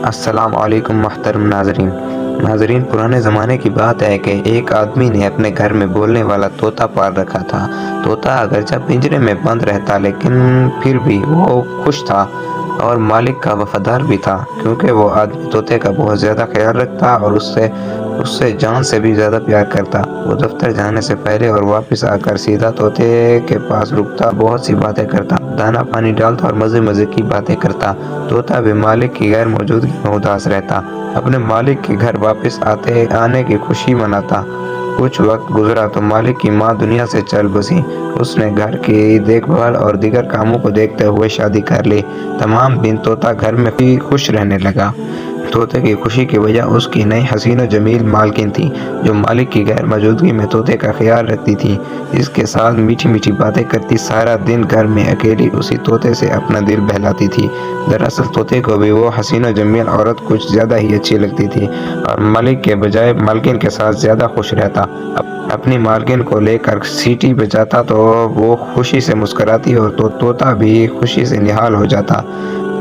السلام علیکم محترم ناظرین، پرانے زمانے کی بات ہے کہ ایک آدمی نے اپنے گھر میں بولنے والا طوطا پال رکھا تھا۔ طوطا اگرچہ پنجرے میں بند رہتا لیکن پھر بھی وہ خوش تھا اور مالک کا وفادار بھی تھا، کیونکہ وہ آدمی طوطے کا بہت زیادہ خیال رکھتا اور اس سے جان سے بھی زیادہ پیار کرتا۔ وہ دفتر جانے سے پہلے اور واپس آ کر سیدھا طوطے کے پاس رکتا، بہت سی باتیں کرتا، دانا پانی ڈالتا اور مزے کی باتیں کرتا۔ طوطا بھی مالک کی غیر موجودگی میں اداس رہتا، اپنے مالک کے گھر واپس آنے کی خوشی مناتا۔ کچھ وقت گزرا تو مالک کی ماں دنیا سے چل بسی۔ اس نے گھر کی دیکھ بھال اور دیگر کاموں کو دیکھتے ہوئے شادی کر لی۔ تمام دن طوطا گھر میں خوش رہنے لگا۔ طوطے کی خوشی کی وجہ اس کی نئی حسین و جمیل مالکن تھی، جو مالک کی غیر موجودگی میں طوطے کا خیال رکھتی تھی، اس کے ساتھ میٹھی باتیں کرتی، سارا دن گھر میں اکیلی اسی طوطے سے اپنا دل بہلاتی تھی۔ دراصل طوطے کو بھی وہ حسین و جمیل عورت کچھ زیادہ ہی اچھی لگتی تھی اور مالک کے بجائے مالکن کے ساتھ زیادہ خوش رہتا۔ اپنی مالکن کو لے کر سیٹی بجاتا تو وہ خوشی سے مسکراتی اور طوطا بھی خوشی سے نہال ہو جاتا،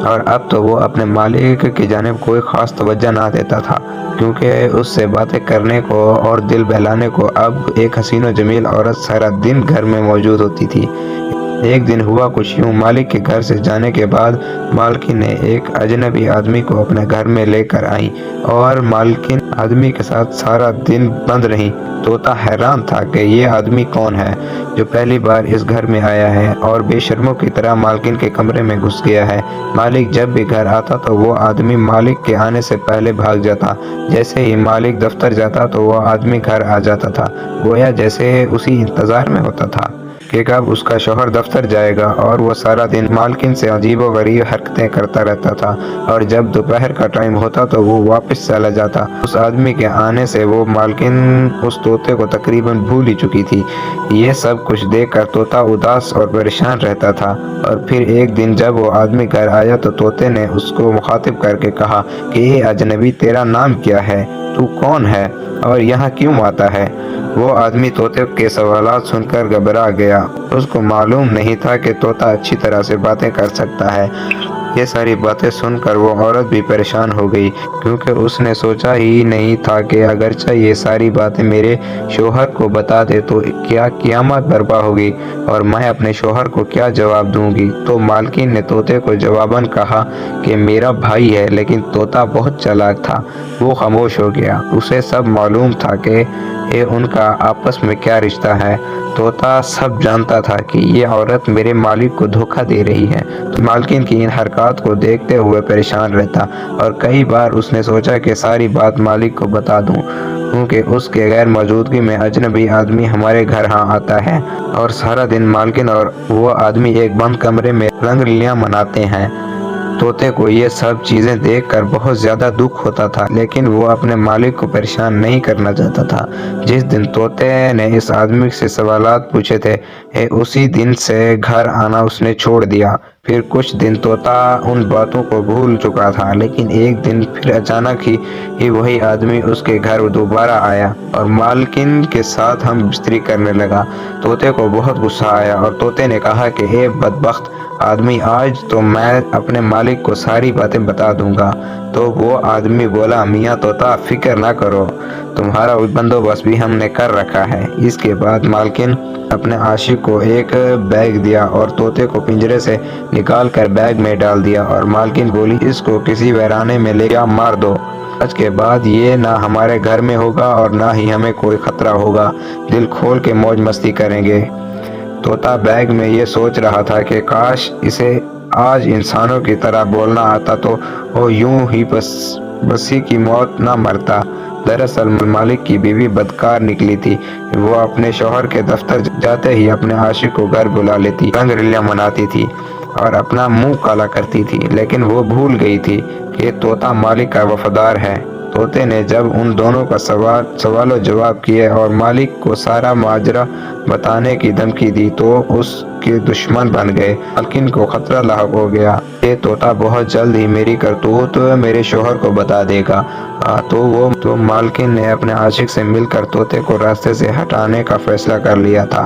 اور اب تو وہ اپنے مالک کی جانب کوئی خاص توجہ نہ دیتا تھا، کیونکہ اس سے باتیں کرنے کو اور دل بہلانے کو اب ایک حسین و جمیل عورت سارا دن گھر میں موجود ہوتی تھی۔ ایک دن ہوا کچھ یوں، مالک کے گھر سے جانے کے بعد مالکن نے ایک اجنبی آدمی کو اپنے گھر میں لے کر آئی اور مالکن آدمی کے ساتھ سارا دن بند رہی۔ طوطا حیران تھا کہ یہ آدمی کون ہے جو پہلی بار اس گھر میں آیا ہے اور بے شرموں کی طرح مالکن کے کمرے میں گھس گیا ہے۔ مالک جب بھی گھر آتا تو وہ آدمی مالک کے آنے سے پہلے بھاگ جاتا، جیسے ہی مالک دفتر جاتا تو وہ آدمی گھر آ جاتا تھا، گویا جیسے اسی انتظار میں ہوتا تھا کہ کب اس کا شوہر دفتر جائے گا، اور وہ سارا دن مالکن سے عجیب و غریب حرکتیں کرتا رہتا تھا، اور جب دوپہر کا ٹائم ہوتا تو وہ واپس چلا جاتا۔ اس آدمی کے آنے سے وہ مالکن اس طوطے کو تقریباً بھول ہی چکی تھی۔ یہ سب کچھ دیکھ کر طوطا اداس اور پریشان رہتا تھا، اور پھر ایک دن جب وہ آدمی گھر آیا تو طوطے نے اس کو مخاطب کر کے کہا کہ اے اجنبی، تیرا نام کیا ہے، تو کون ہے اور یہاں کیوں آتا ہے؟ وہ آدمی طوطے کے سوالات سن کر گھبرا گیا۔ اس کو معلوم نہیں تھا کہ طوطا اچھی طرح سے باتیں کر سکتا ہے۔ یہ ساری باتیں سن کر وہ عورت بھی پریشان ہو گئی، کیونکہ اس نے سوچا ہی نہیں تھا کہ اگرچہ یہ ساری باتیں میرے شوہر کو بتا دے تو کیا قیامت برپا ہوگی، اور میں اپنے شوہر کو کیا جواب دوں گی؟ تو مالکن نے طوطے کو جواباً کہا کہ میرا بھائی ہے، لیکن طوطا بہت چالاک تھا، وہ خاموش ہو گیا۔ اسے سب معلوم تھا کہ ان کا آپس میں کیا رشتہ ہے۔ طوطا سب جانتا تھا کہ یہ عورت میرے مالک کو دھوکہ دے رہی ہے، تو مالکن کی ان حرکات کو دیکھتے ہوئے پریشان رہتا، اور کئی بار اس نے سوچا کہ ساری بات مالک کو بتا دوں، کیونکہ اس کے غیر موجودگی میں اجنبی آدمی ہمارے گھر آتا ہے اور سارا دن مالکن اور وہ آدمی ایک بند کمرے میں رنگ لیلیاں مناتے ہیں۔ طوطے کو یہ سب چیزیں دیکھ کر بہت زیادہ دکھ ہوتا تھا، لیکن وہ اپنے مالک کو پریشان نہیں کرنا چاہتا تھا۔ جس دن طوطے نے اس آدمی سے سوالات پوچھے تھے، اسی دن سے گھر آنا اس نے چھوڑ دیا۔ پھر کچھ دن طوطا ان باتوں کو بھول چکا تھا، لیکن ایک دن پھر اچانک ہی وہی آدمی اس کے گھر دوبارہ آیا اور مالکن کے ساتھ ہم بستری کرنے لگا۔ طوطے کو بہت غصہ آیا اور طوطے نے کہا کہ اے بدبخت آدمی، آج تو میں اپنے مالک کو ساری باتیں بتا دوں گا۔ تو وہ آدمی بولا، میاں طوطا، فکر نہ کرو، تمہارا بندوبست بھی ہم نے کر رکھا ہے۔ اس کے بعد مالکن اپنے عاشق کو ایک بیگ دیا اور طوطے کو پنجرے سے نکال کر بیگ میں ڈال دیا، اور مالکن بولی، اس کو کسی ویرانے میں لے جا مار دو۔ آج کے بعد یہ نہ ہمارے گھر میں ہوگا اور نہ ہی ہمیں کوئی خطرہ ہوگا، دل کھول کے موج مستی کریں گے۔ طوطا بیگ میں یہ سوچ رہا تھا کہ کاش اسے آج انسانوں کی طرح بولنا آتا تو وہ یوں ہی بسی کی موت نہ مرتا۔ دراصل مالک کی بیوی بدکار نکلی تھی۔ وہ اپنے شوہر کے دفتر جاتے ہی اپنے عاشق کو گھر بلا لیتی، رنگ رلیاں مناتی تھی اور اپنا منہ کالا کرتی تھی، لیکن وہ بھول گئی تھی کہ طوطا مالک کا وفادار ہے۔ طوطے نے جب ان دونوں کا سوال و جواب کیے اور مالک کو سارا ماجرا بتانے کی دھمکی دی تو اس کے دشمن بن گئے۔ مالکن کو خطرہ لاحق ہو گیا کہ طوطا بہت جلد ہی میری کرتوت میرے شوہر کو بتا دے گا، تو مالکن نے اپنے عاشق سے مل کر طوطے کو راستے سے ہٹانے کا فیصلہ کر لیا تھا۔